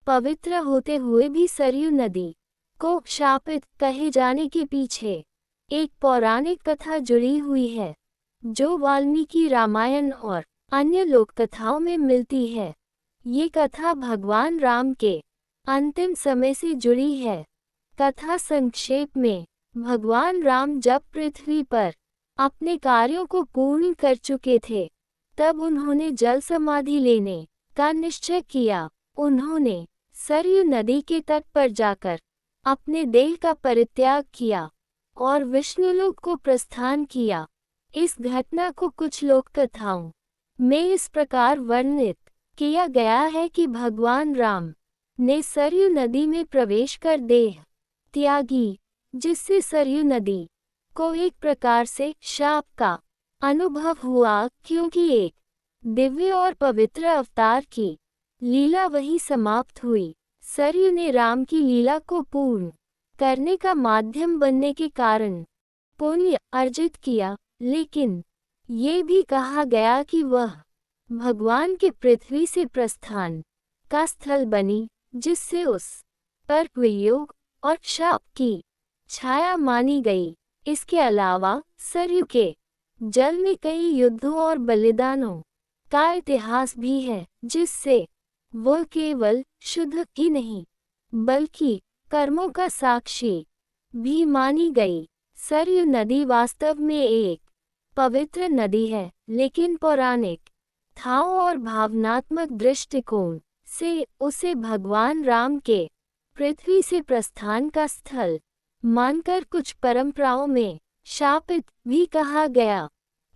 पवित्र होते हुए भी सरयू नदी को शापित कहे जाने के पीछे एक पौराणिक कथा जुड़ी हुई है, जो वाल्मीकि रामायण और अन्य लोक कथाओं में मिलती है। ये कथा भगवान राम के अंतिम समय से जुड़ी है। कथा संक्षेप में, भगवान राम जब पृथ्वी पर अपने कार्यों को पूर्ण कर चुके थे, तब उन्होंने जल समाधि लेने का निश्चय किया। उन्होंने सरयू नदी के तट पर जाकर अपने देह का परित्याग किया और विष्णुलोक को प्रस्थान किया। इस घटना को कुछ लोक कथाओं में इस प्रकार वर्णित किया गया है कि भगवान राम ने सरयू नदी में प्रवेश कर देह त्यागी, जिससे सरयू नदी को एक प्रकार से शाप का अनुभव हुआ, क्योंकि एक दिव्य और पवित्र अवतार की लीला वही समाप्त हुई। सरयू ने राम की लीला को पूर्ण करने का माध्यम बनने के कारण पुण्य अर्जित किया, लेकिन ये भी कहा गया कि वह भगवान के पृथ्वी से प्रस्थान का स्थल बनी, जिससे उस पर वियोग और शाप की छाया मानी गई। इसके अलावा सरयू के जल में कई युद्धों और बलिदानों का इतिहास भी है, जिससे वह केवल शुद्ध ही नहीं बल्कि कर्मों का साक्षी भी मानी गई। सरयू नदी वास्तव में एक पवित्र नदी है, लेकिन पौराणिक कथाओं और भावनात्मक दृष्टिकोण से उसे भगवान राम के पृथ्वी से प्रस्थान का स्थल मानकर कुछ परंपराओं में शापित भी कहा गया।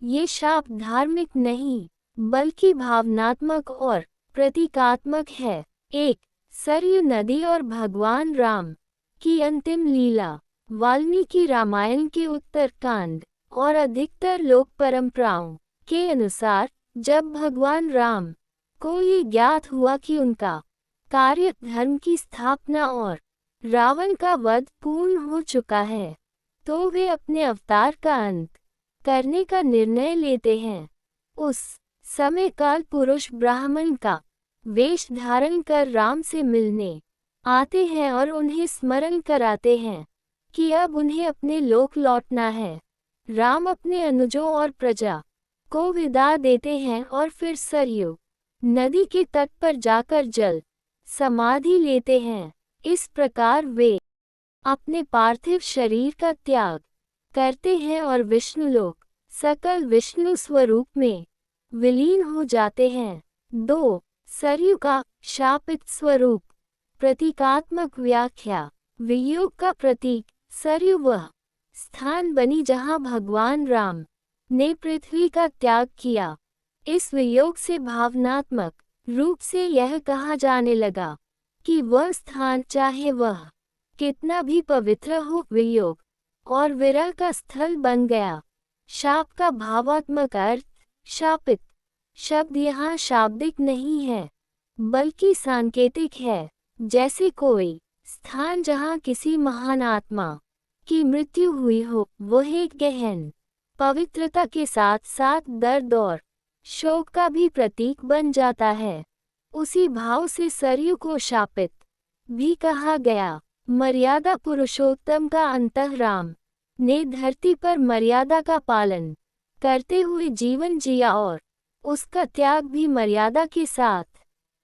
ये शाप धार्मिक नहीं बल्कि भावनात्मक और प्रतीकात्मक है। एक, सरयू नदी और भगवान राम की अंतिम लीला। वाल्मीकि रामायण के उत्तरकांड और अधिकतर लोक परंपराओं के अनुसार, जब भगवान राम को ये ज्ञात हुआ कि उनका कार्य धर्म की स्थापना और रावण का वध पूर्ण हो चुका है, तो वे अपने अवतार का अंत करने का निर्णय लेते हैं। उस समय काल पुरुष ब्राह्मण का वेश धारण कर राम से मिलने आते हैं और उन्हें स्मरण कराते हैं कि अब उन्हें अपने लोक लौटना है। राम अपने अनुजों और प्रजा को विदा देते हैं और फिर सरयू नदी के तट पर जाकर जल समाधि लेते हैं। इस प्रकार वे अपने पार्थिव शरीर का त्याग करते हैं और विष्णुलोक सकल विष्णु स्वरूप में विलीन हो जाते हैं। 2. सरयू का शापित स्वरूप। प्रतीकात्मक व्याख्या। वियोग का प्रतीक। सरयू वह स्थान बनी जहाँ भगवान राम ने पृथ्वी का त्याग किया। इस वियोग से भावनात्मक रूप से यह कहा जाने लगा कि वह स्थान, चाहे वह कितना भी पवित्र हो, वियोग और विरह का स्थल बन गया। शाप का भावात्मक अर्थ। शापित शब्द यहाँ शाब्दिक नहीं है बल्कि सांकेतिक है, जैसे कोई स्थान जहाँ किसी महान आत्मा की मृत्यु हुई हो, वह एक गहन पवित्रता के साथ साथ दर्द और शोक का भी प्रतीक बन जाता है। उसी भाव से सरयू को शापित भी कहा गया। मर्यादा। पुरुषोत्तम का अंतः राम ने धरती पर मर्यादा का पालन करते हुए जीवन जिया और उसका त्याग भी मर्यादा के साथ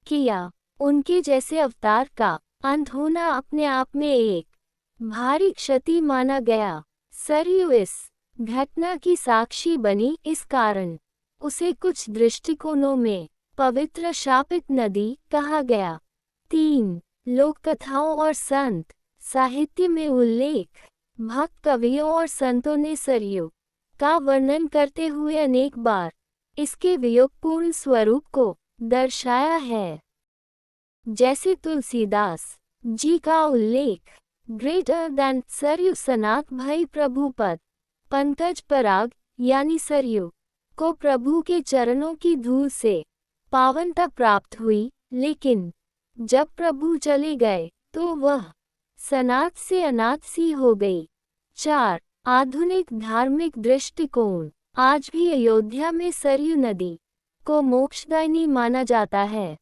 किया। उनके जैसे अवतार का अंत होना अपने आप में एक भारी क्षति माना गया। सरयू इस घटना की साक्षी बनी, इस कारण उसे कुछ दृष्टिकोणों में पवित्र शापित नदी कहा गया। 3. लोक कथाओं और संत साहित्य में उल्लेख। भक्त कवियों और संतों ने सरयू का वर्णन करते हुए अनेक बार इसके वियोगपूर्ण स्वरूप को दर्शाया है, जैसे तुलसीदास जी का उल्लेख। Greater than Saryu. सनात भाई प्रभुपद। पंकज पराग यानी सरयू को प्रभु के चरणों की धूल से पावनता प्राप्त हुई, लेकिन जब प्रभु चले गए तो वह सनात से अनाथ सी हो गई। 4. आधुनिक धार्मिक दृष्टिकोण। आज भी अयोध्या में सरयू नदी को मोक्षदायिनी माना जाता है।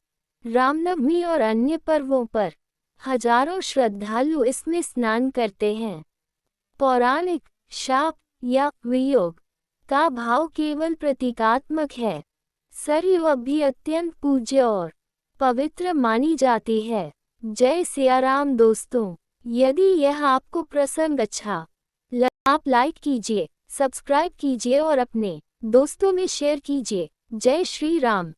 रामनवमी और अन्य पर्वों पर हजारों श्रद्धालु इसमें स्नान करते हैं। पौराणिक शाप या वियोग का भाव केवल प्रतीकात्मक है। सरयू अब भी अत्यंत पूज्य और पवित्र मानी जाती है। जय सिया राम दोस्तों, यदि यह आपको प्रसंग अच्छा लगा आप लाइक कीजिए, सब्सक्राइब कीजिए और अपने दोस्तों में शेयर कीजिए। जय श्री राम।